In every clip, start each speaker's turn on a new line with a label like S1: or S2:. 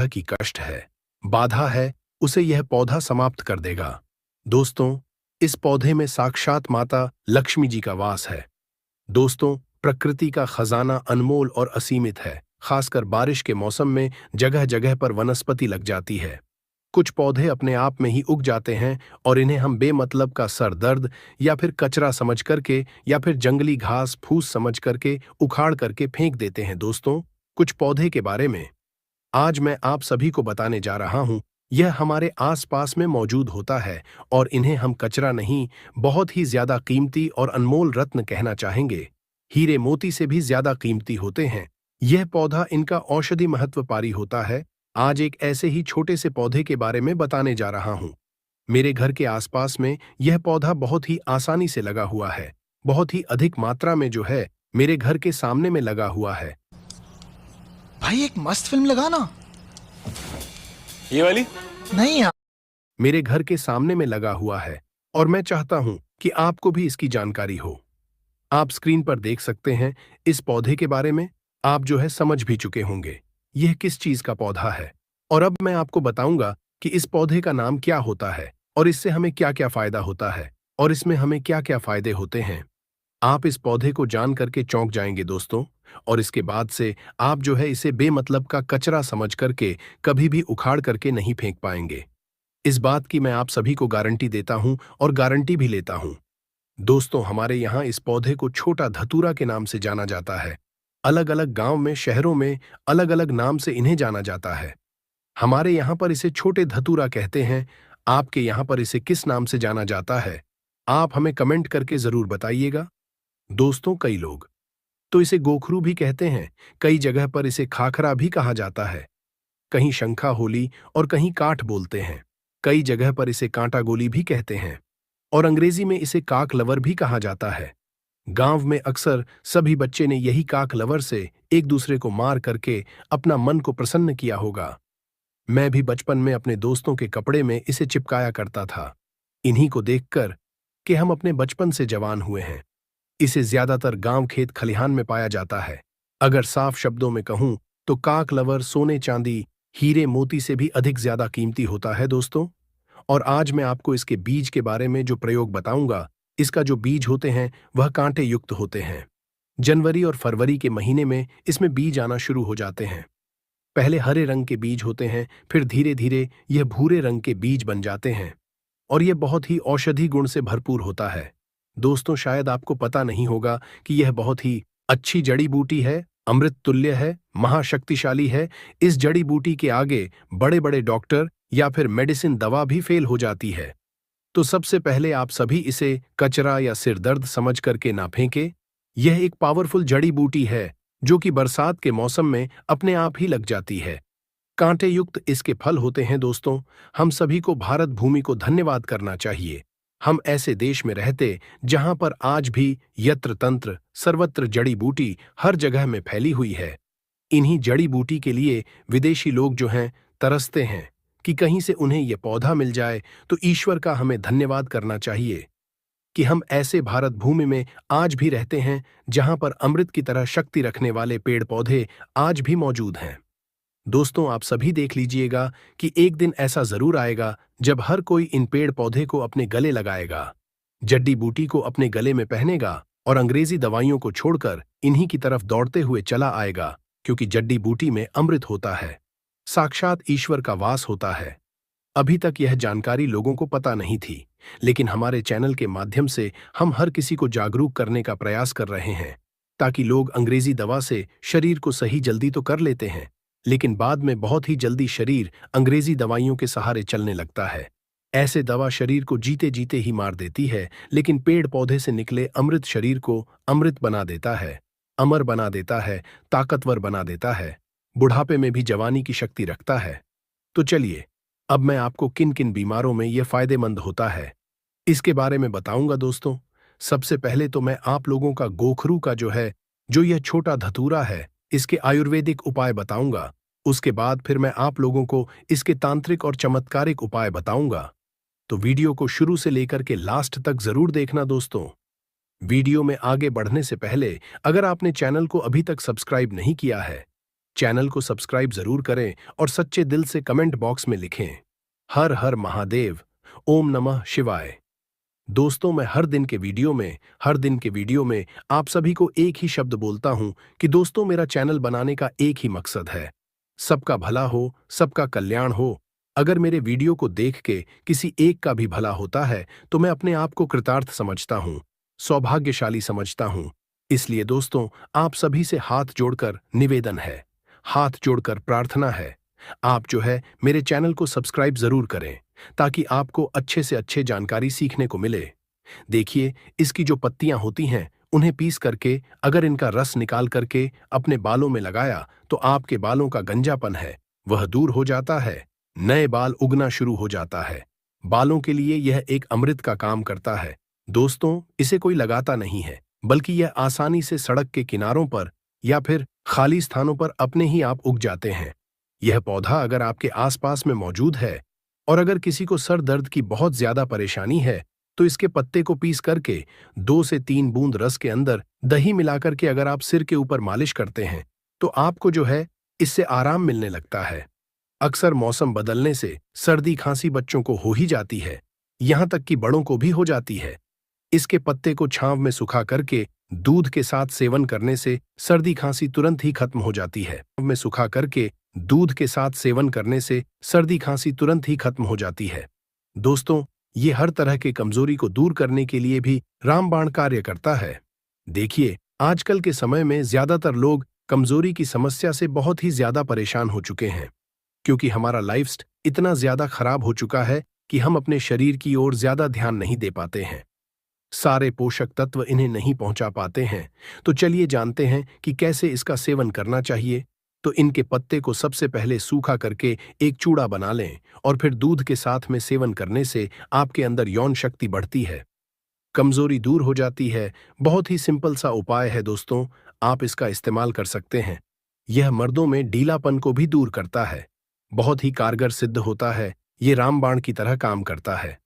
S1: की कष्ट है, बाधा है, उसे यह पौधा समाप्त कर देगा। दोस्तों, इस पौधे में साक्षात माता लक्ष्मी जी का वास है। दोस्तों, प्रकृति का खजाना अनमोल और असीमित है। खासकर बारिश के मौसम में जगह जगह पर वनस्पति लग जाती है। कुछ पौधे अपने आप में ही उग जाते हैं और इन्हें हम बेमतलब का सर दर्द या फिर कचरा समझ करके या फिर जंगली घास फूस समझ करके उखाड़ करके फेंक देते हैं। दोस्तों, कुछ पौधे के बारे में आज मैं आप सभी को बताने जा रहा हूं। यह हमारे आसपास में मौजूद होता है और इन्हें हम कचरा नहीं, बहुत ही ज्यादा कीमती और अनमोल रत्न कहना चाहेंगे। हीरे मोती से भी ज्यादा कीमती होते हैं। यह पौधा इनका औषधि महत्व पारी होता है। आज एक ऐसे ही छोटे से पौधे के बारे में बताने जा रहा हूं। मेरे घर के आसपास में यह पौधा बहुत ही आसानी से लगा हुआ है। बहुत ही अधिक मात्रा में जो है मेरे घर के सामने में लगा हुआ है।
S2: भाई एक मस्त फिल्म लगा ना।
S3: ये वाली?
S2: नहीं यार।
S1: मेरे घर के सामने में लगा हुआ है और मैं चाहता हूं कि आपको भी इसकी जानकारी हो। आप स्क्रीन पर देख सकते हैं इस पौधे के बारे में। आप जो है समझ भी चुके होंगे यह किस चीज का पौधा है। और अब मैं आपको बताऊंगा कि इस पौधे का नाम क्या होता है और इससे हमें क्या क्या फायदा होता है और इसमें हमें क्या क्या फायदे होते हैं। आप इस पौधे को जान करके चौंक जाएंगे दोस्तों। और इसके बाद से आप जो है इसे बेमतलब का कचरा समझ करके कभी भी उखाड़ करके नहीं फेंक पाएंगे। इस बात की मैं आप सभी को गारंटी देता हूं और गारंटी भी लेता हूं। दोस्तों, हमारे यहाँ इस पौधे को छोटा धतूरा के नाम से जाना जाता है। अलग अलग गांव में, शहरों में अलग अलग नाम से इन्हें जाना जाता है। हमारे यहाँ पर इसे छोटे धतूरा कहते हैं। आपके यहाँ पर इसे किस नाम से जाना जाता है, आप हमें कमेंट करके जरूर बताइएगा। दोस्तों, कई लोग तो इसे गोखरू भी कहते हैं। कई जगह पर इसे खाखरा भी कहा जाता है। कहीं शंखा होली और कहीं काठ बोलते हैं। कई जगह पर इसे कांटा गोली भी कहते हैं और अंग्रेजी में इसे काक लवर भी कहा जाता है। गांव में अक्सर सभी बच्चे ने यही काक लवर से एक दूसरे को मार करके अपना मन को प्रसन्न किया होगा। मैं भी बचपन में अपने दोस्तों के कपड़े में इसे चिपकाया करता था, इन्हीं को देखकर कि हम अपने बचपन से जवान हुए हैं। इसे ज्यादातर गांव खेत खलिहान में पाया जाता है। अगर साफ शब्दों में कहूं तो काक लवर सोने चांदी हीरे मोती से भी अधिक ज्यादा कीमती होता है दोस्तों। और आज मैं आपको इसके बीज के बारे में जो प्रयोग बताऊंगा, इसका जो बीज होते हैं वह कांटे युक्त होते हैं। जनवरी और फरवरी के महीने में इसमें बीज आना शुरू हो जाते हैं। पहले हरे रंग के बीज होते हैं, फिर धीरे धीरे यह भूरे रंग के बीज बन जाते हैं और यह बहुत ही औषधि गुण से भरपूर होता है। दोस्तों, शायद आपको पता नहीं होगा कि यह बहुत ही अच्छी जड़ी बूटी है, अमृत तुल्य है, महाशक्तिशाली है। इस जड़ी बूटी के आगे बड़े बड़े डॉक्टर या फिर मेडिसिन दवा भी फेल हो जाती है। तो सबसे पहले आप सभी इसे कचरा या सिर दर्द समझ करके ना फेंके। यह एक पावरफुल जड़ी बूटी है जो कि बरसात के मौसम में अपने आप ही लग जाती है। कांटे युक्त इसके फल होते हैं। दोस्तों, हम सभी को भारत भूमि को धन्यवाद करना चाहिए। हम ऐसे देश में रहते जहां पर आज भी यत्र तंत्र सर्वत्र जड़ी बूटी हर जगह में फैली हुई है। इन्हीं जड़ी बूटी के लिए विदेशी लोग जो हैं तरसते हैं कि कहीं से उन्हें यह पौधा मिल जाए। तो ईश्वर का हमें धन्यवाद करना चाहिए कि हम ऐसे भारत भूमि में आज भी रहते हैं जहां पर अमृत की तरह शक्ति रखने वाले पेड़ पौधे आज भी मौजूद हैं। दोस्तों, आप सभी देख लीजिएगा कि एक दिन ऐसा जरूर आएगा जब हर कोई इन पेड़ पौधे को अपने गले लगाएगा, जड्डी बूटी को अपने गले में पहनेगा और अंग्रेजी दवाइयों को छोड़कर इन्हीं की तरफ दौड़ते हुए चला आएगा, क्योंकि जड्डी बूटी में अमृत होता है, साक्षात ईश्वर का वास होता है। अभी तक यह जानकारी लोगों को पता नहीं थी, लेकिन हमारे चैनल के माध्यम से हम हर किसी को जागरूक करने का प्रयास कर रहे हैं, ताकि लोग अंग्रेजी दवा से शरीर को सही जल्दी तो कर लेते हैं, लेकिन बाद में बहुत ही जल्दी शरीर अंग्रेजी दवाइयों के सहारे चलने लगता है। ऐसे दवा शरीर को जीते जीते ही मार देती है, लेकिन पेड़ पौधे से निकले अमृत शरीर को अमृत बना देता है, अमर बना देता है, ताकतवर बना देता है, बुढ़ापे में भी जवानी की शक्ति रखता है। तो चलिए, अब मैं आपको किन किन बीमारों में यह फायदेमंद होता है इसके बारे में बताऊंगा। दोस्तों, सबसे पहले तो मैं आप लोगों का गोखरू का जो यह छोटा धतूरा है, इसके आयुर्वेदिक उपाय बताऊंगा। उसके बाद फिर मैं आप लोगों को इसके तांत्रिक और चमत्कारिक उपाय बताऊंगा। तो वीडियो को शुरू से लेकर के लास्ट तक जरूर देखना। दोस्तों, वीडियो में आगे बढ़ने से पहले अगर आपने चैनल को अभी तक सब्सक्राइब नहीं किया है चैनल को सब्सक्राइब जरूर करें और सच्चे दिल से कमेंट बॉक्स में लिखें, हर हर महादेव, ओम नमः शिवाय। दोस्तों, मैं हर दिन के वीडियो में आप सभी को एक ही शब्द बोलता हूं कि दोस्तों, मेरा चैनल बनाने का एक ही मकसद है, सबका भला हो, सबका कल्याण हो। अगर मेरे वीडियो को देख के किसी एक का भी भला होता है तो मैं अपने आप को कृतार्थ समझता हूं, सौभाग्यशाली समझता हूं। इसलिए दोस्तों, आप सभी से हाथ जोड़कर निवेदन है, हाथ जोड़कर प्रार्थना है, आप जो है मेरे चैनल को सब्सक्राइब जरूर करें ताकि आपको अच्छे से अच्छे जानकारी सीखने को मिले। देखिए, इसकी जो पत्तियां होती हैं उन्हें पीस करके अगर इनका रस निकाल करके अपने बालों में लगाया तो आपके बालों का गंजापन है वह दूर हो जाता है, नए बाल उगना शुरू हो जाता है। बालों के लिए यह एक अमृत का काम करता है। दोस्तों, इसे कोई लगाता नहीं है, बल्कि यह आसानी से सड़क के किनारों पर या फिर खाली स्थानों पर अपने ही आप उग जाते हैं। यह पौधा अगर आपके आसपास में मौजूद है और अगर किसी को सर दर्द की बहुत ज्यादा परेशानी है तो इसके पत्ते को पीस करके 2 से 3 बूंद रस के अंदर दही मिलाकर के अगर आप सिर के ऊपर मालिश करते हैं तो आपको जो है इससे आराम मिलने लगता है। अक्सर मौसम बदलने से सर्दी खांसी बच्चों को हो ही जाती है, यहां तक कि बड़ों को भी हो जाती है। इसके पत्ते को छांव में सुखा करके दूध के साथ सेवन करने से सर्दी खांसी तुरंत ही खत्म हो जाती है। में सुखा करके दूध के साथ सेवन करने से सर्दी खांसी तुरंत ही खत्म हो जाती है। दोस्तों, ये हर तरह के कमजोरी को दूर करने के लिए भी रामबाण कार्य करता है। देखिए, आजकल के समय में ज्यादातर लोग कमजोरी की समस्या से बहुत ही ज्यादा परेशान हो चुके हैं, क्योंकि हमारा लाइफस्टाइल इतना ज्यादा खराब हो चुका है कि हम अपने शरीर की ओर ज्यादा ध्यान नहीं दे पाते हैं, सारे पोषक तत्व इन्हें नहीं पहुंचा पाते हैं। तो चलिए जानते हैं कि कैसे इसका सेवन करना चाहिए। तो इनके पत्ते को सबसे पहले सूखा करके एक चूड़ा बना लें और फिर दूध के साथ में सेवन करने से आपके अंदर यौन शक्ति बढ़ती है, कमजोरी दूर हो जाती है। बहुत ही सिंपल सा उपाय है दोस्तों, आप इसका इस्तेमाल कर सकते हैं। यह मर्दों में ढीलापन को भी दूर करता है, बहुत ही कारगर सिद्ध होता है, ये रामबाण की तरह काम करता है।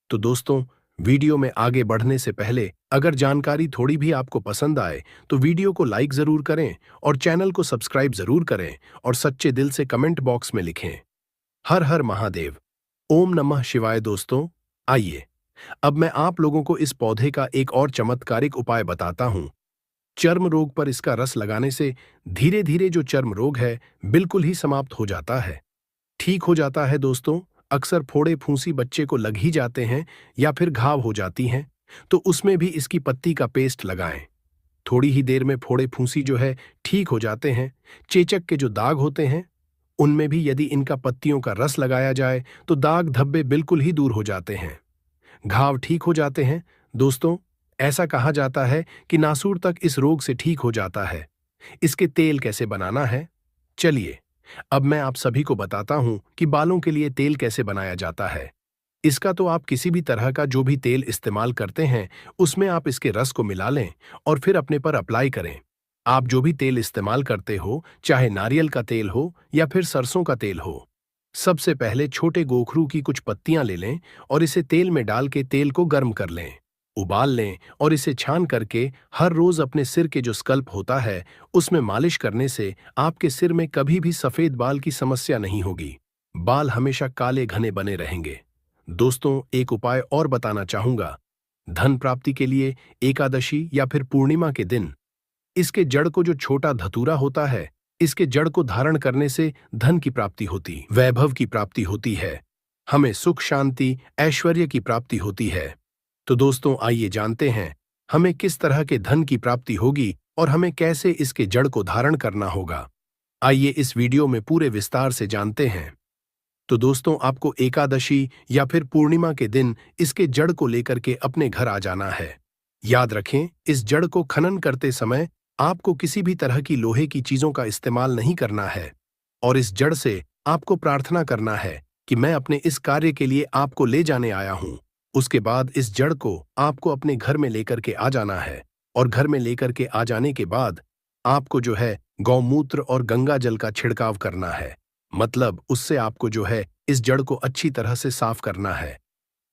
S1: तो दोस्तों, वीडियो में आगे बढ़ने से पहले अगर जानकारी थोड़ी भी आपको पसंद आए तो वीडियो को लाइक जरूर करें और चैनल को सब्सक्राइब जरूर करें और सच्चे दिल से कमेंट बॉक्स में लिखें, हर हर महादेव, ओम नमः शिवाय। दोस्तों, आइए अब मैं आप लोगों को इस पौधे का एक और चमत्कारिक उपाय बताता हूं। चर्म रोग पर इसका रस लगाने से धीरे धीरे जो चर्म रोग है बिल्कुल ही समाप्त हो जाता है, ठीक हो जाता है। दोस्तों, अक्सर फोड़े फूंसी बच्चे को लग ही जाते हैं या फिर घाव हो जाती हैं, तो उसमें भी इसकी पत्ती का पेस्ट लगाएं। थोड़ी ही देर में फोड़े फूंसी जो है ठीक हो जाते हैं। चेचक के जो दाग होते हैं उनमें भी यदि इनका पत्तियों का रस लगाया जाए तो दाग धब्बे बिल्कुल ही दूर हो जाते हैं, घाव ठीक हो जाते हैं। दोस्तों, ऐसा कहा जाता है कि नासूर तक इस रोग से ठीक हो जाता है। इसके तेल कैसे बनाना है, चलिए अब मैं आप सभी को बताता हूं कि बालों के लिए तेल कैसे बनाया जाता है। इसका तो आप किसी भी तरह का जो भी तेल इस्तेमाल करते हैं उसमें आप इसके रस को मिला लें और फिर अपने पर अप्लाई करें। आप जो भी तेल इस्तेमाल करते हो, चाहे नारियल का तेल हो या फिर सरसों का तेल हो, सबसे पहले छोटे गोखरू की कुछ पत्तियां ले लें और इसे तेल में डाल के तेल को गर्म कर लें, उबाल लें और इसे छान करके हर रोज अपने सिर के जो स्कल्प होता है उसमें मालिश करने से आपके सिर में कभी भी सफेद बाल की समस्या नहीं होगी, बाल हमेशा काले घने बने रहेंगे। दोस्तों, एक उपाय और बताना चाहूंगा। धन प्राप्ति के लिए एकादशी या फिर पूर्णिमा के दिन इसके जड़ को जो छोटा धतूरा होता है, इसके जड़ को धारण करने से धन की प्राप्ति होती, वैभव की प्राप्ति होती है, हमें सुख शांति ऐश्वर्य की प्राप्ति होती है। तो दोस्तों, आइए जानते हैं हमें किस तरह के धन की प्राप्ति होगी और हमें कैसे इसके जड़ को धारण करना होगा। आइए इस वीडियो में पूरे विस्तार से जानते हैं। तो दोस्तों, आपको एकादशी या फिर पूर्णिमा के दिन इसके जड़ को लेकर के अपने घर आ जाना है। याद रखें, इस जड़ को खनन करते समय आपको किसी भी तरह की लोहे की चीजों का इस्तेमाल नहीं करना है और इस जड़ से आपको प्रार्थना करना है कि मैं अपने इस कार्य के लिए आपको ले जाने आया हूं। उसके बाद इस जड़ को आपको अपने घर में लेकर के आ जाना है और घर में लेकर के आ जाने के बाद आपको जो है गौमूत्र और गंगा जल का छिड़काव करना है, मतलब उससे आपको जो है इस जड़ को अच्छी तरह से साफ करना है।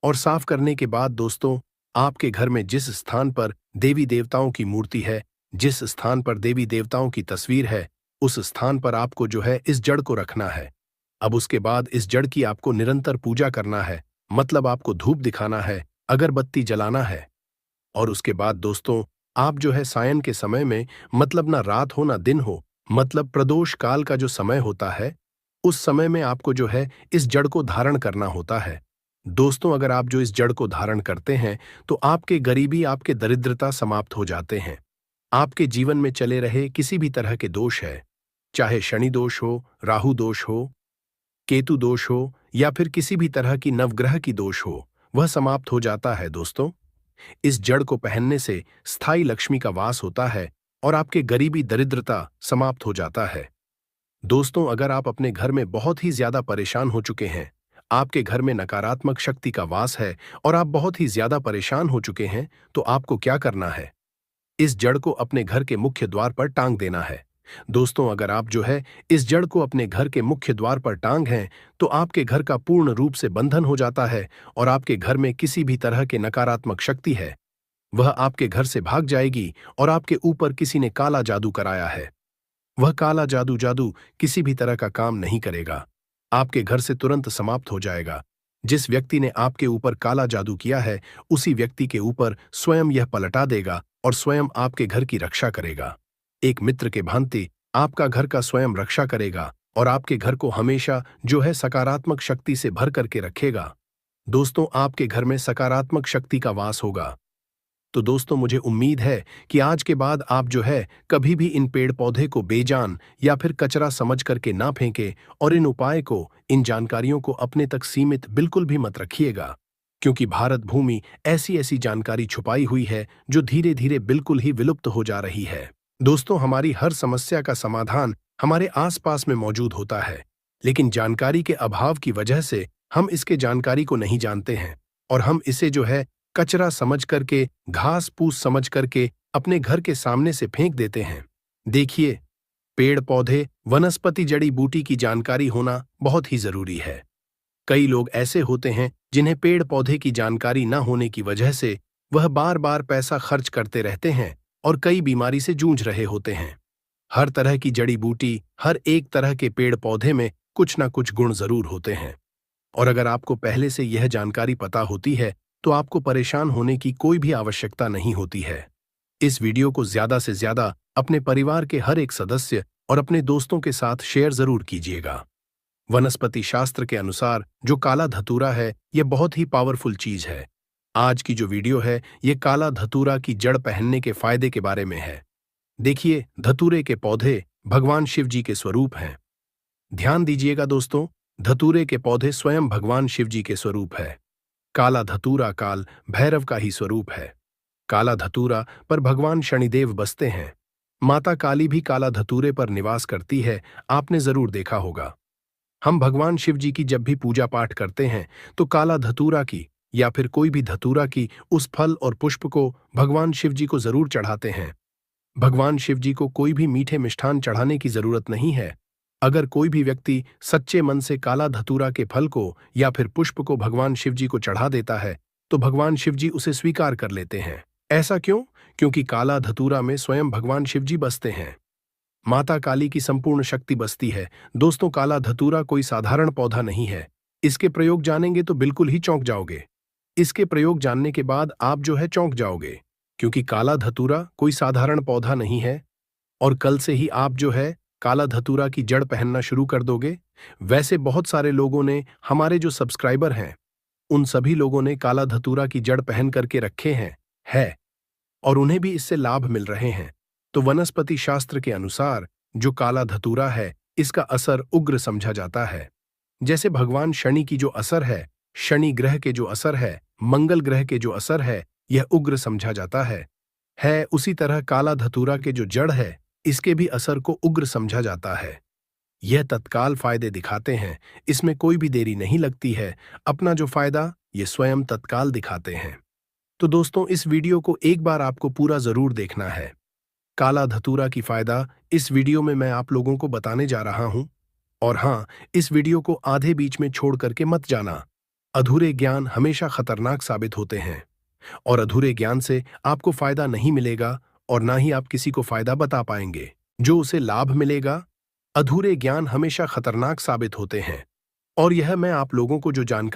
S1: और साफ करने के बाद दोस्तों, आपके घर में जिस स्थान पर देवी देवताओं की मूर्ति है, जिस स्थान पर देवी देवताओं की तस्वीर है, उस स्थान पर आपको जो है इस जड़ को रखना है। अब उसके बाद इस जड़ की आपको निरंतर पूजा करना है, मतलब आपको धूप दिखाना है, अगरबत्ती जलाना है। और उसके बाद दोस्तों, आप जो है सायं के समय में, मतलब ना रात हो ना दिन हो, मतलब प्रदोष काल का जो समय होता है, उस समय में आपको जो है इस जड़ को धारण करना होता है। दोस्तों, अगर आप जो इस जड़ को धारण करते हैं तो आपके गरीबी, आपके दरिद्रता समाप्त हो जाते हैं। आपके जीवन में चले रहे किसी भी तरह के दोष है, चाहे शनि दोष हो, राहु दोष हो, केतु दोष हो, या फिर किसी भी तरह की नवग्रह की दोष हो, वह समाप्त हो जाता है दोस्तों। इस जड़ को पहनने से स्थायी लक्ष्मी का वास होता है और आपके गरीबी, दरिद्रता समाप्त हो जाता है। दोस्तों, अगर आप अपने घर में बहुत ही ज्यादा परेशान हो चुके हैं, आपके घर में नकारात्मक शक्ति का वास है और आप बहुत ही ज्यादा परेशान हो चुके हैं, तो आपको क्या करना है? इस जड़ को अपने घर के मुख्य द्वार पर टांग देना है। दोस्तों, अगर आप जो है इस जड़ को अपने घर के मुख्य द्वार पर टांग हैं, तो आपके घर का पूर्ण रूप से बंधन हो जाता है और आपके घर में किसी भी तरह के नकारात्मक शक्ति है, वह आपके घर से भाग जाएगी और आपके ऊपर किसी ने काला जादू कराया है। वह काला जादू किसी भी तरह का काम नहीं करेगा, आपके घर से तुरंत समाप्त हो जाएगा। जिस व्यक्ति ने आपके ऊपर काला जादू किया है, उसी व्यक्ति के ऊपर स्वयं यह पलटा देगा और स्वयं आपके घर की रक्षा करेगा। एक मित्र के भांति आपका घर का स्वयं रक्षा करेगा और आपके घर को हमेशा जो है सकारात्मक शक्ति से भर करके रखेगा। दोस्तों, आपके घर में सकारात्मक शक्ति का वास होगा। तो दोस्तों, मुझे उम्मीद है कि आज के बाद आप जो है कभी भी इन पेड़ पौधे को बेजान या फिर कचरा समझ करके ना फेंके और इन उपाय को, इन जानकारियों को अपने तक सीमित बिल्कुल भी मत रखिएगा, क्योंकि भारत भूमि ऐसी ऐसी जानकारी छुपाई हुई है जो धीरे धीरे बिल्कुल ही विलुप्त हो जा रही है। दोस्तों, हमारी हर समस्या का समाधान हमारे आसपास में मौजूद होता है, लेकिन जानकारी के अभाव की वजह से हम इसके जानकारी को नहीं जानते हैं और हम इसे जो है कचरा समझ करके, घास फूस समझ करके अपने घर के सामने से फेंक देते हैं। देखिए, पेड़ पौधे, वनस्पति, जड़ी बूटी की जानकारी होना बहुत ही जरूरी है। कई लोग ऐसे होते हैं जिन्हें पेड़ पौधे की जानकारी न होने की वजह से वह बार बार पैसा खर्च करते रहते हैं और कई बीमारी से जूझ रहे होते हैं। हर तरह की जड़ी बूटी, हर एक तरह के पेड़ पौधे में कुछ ना कुछ गुण जरूर होते हैं, और अगर आपको पहले से यह जानकारी पता होती है तो आपको परेशान होने की कोई भी आवश्यकता नहीं होती है। इस वीडियो को ज्यादा से ज्यादा अपने परिवार के हर एक सदस्य और अपने दोस्तों के साथ शेयर जरूर कीजिएगा। वनस्पति शास्त्र के अनुसार जो काला धतूरा है, यह बहुत ही पावरफुल चीज है। आज की जो वीडियो है, यह काला धतूरा की जड़ पहनने के फायदे के बारे में है। देखिए, धतूरे के पौधे भगवान शिव जी के स्वरूप हैं। ध्यान दीजिएगा दोस्तों, धतूरे के पौधे स्वयं भगवान शिव जी के स्वरूप है। काला धतूरा काल भैरव का ही स्वरूप है। काला धतूरा पर भगवान शनिदेव बसते हैं। माता काली भी काला धतूरे पर निवास करती है, आपने जरूर देखा होगा। हम भगवान शिव जी की जब भी पूजा पाठ करते हैं तो काला धतूरा की या फिर कोई भी धतूरा की उस फल और पुष्प को भगवान शिव जी को जरूर चढ़ाते हैं। भगवान शिव जी को कोई भी मीठे मिष्ठान चढ़ाने की जरूरत नहीं है। अगर कोई भी व्यक्ति सच्चे मन से काला धतूरा के फल को या फिर पुष्प को भगवान शिव जी को चढ़ा देता है तो भगवान शिव जी उसे स्वीकार कर लेते हैं। ऐसा क्यों? क्योंकि काला धतूरा में स्वयं भगवान शिव जी बसते हैं। माता काली की संपूर्ण शक्ति बसती है। दोस्तों, काला धतूरा कोई साधारण पौधा नहीं है। इसके प्रयोग जानेंगे तो बिल्कुल ही चौंक जाओगे। इसके प्रयोग जानने के बाद आप जो है चौंक जाओगे, क्योंकि काला धतूरा कोई साधारण पौधा नहीं है। और कल से ही आप जो है काला धतूरा की जड़ पहनना शुरू कर दोगे। वैसे बहुत सारे लोगों ने, हमारे जो सब्सक्राइबर हैं, उन सभी लोगों ने काला धतूरा की जड़ पहन करके रखे हैं और उन्हें भी इससे लाभ मिल रहे हैं। तो वनस्पति शास्त्र के अनुसार जो काला धतूरा है, इसका असर उग्र समझा जाता है। जैसे भगवान शनि की जो असर है, शनि ग्रह के जो असर है, मंगल ग्रह के जो असर है, यह उग्र समझा जाता है। उसी तरह काला धतूरा के जो जड़ है, इसके भी असर को उग्र समझा जाता है। यह तत्काल फायदे दिखाते हैं, इसमें कोई भी देरी नहीं लगती है। अपना जो फायदा ये स्वयं तत्काल दिखाते हैं। तो दोस्तों, इस वीडियो को एक बार आपको पूरा जरूर देखना है। काला धतूरा की फायदा इस वीडियो में मैं आप लोगों को बताने जा रहा हूं। और हाँ, इस वीडियो को आधे बीच में छोड़ करके मत जाना। अधूरे ज्ञान हमेशा खतरनाक साबित होते हैं और अधूरे ज्ञान से आपको फायदा नहीं मिलेगा और ना ही आप किसी को फायदा बता पाएंगे। जो उसे लाभ मिलेगा। अधूरे ज्ञान हमेशा खतरनाक साबित होते हैं, और यह मैं आप लोगों को जो जानकारी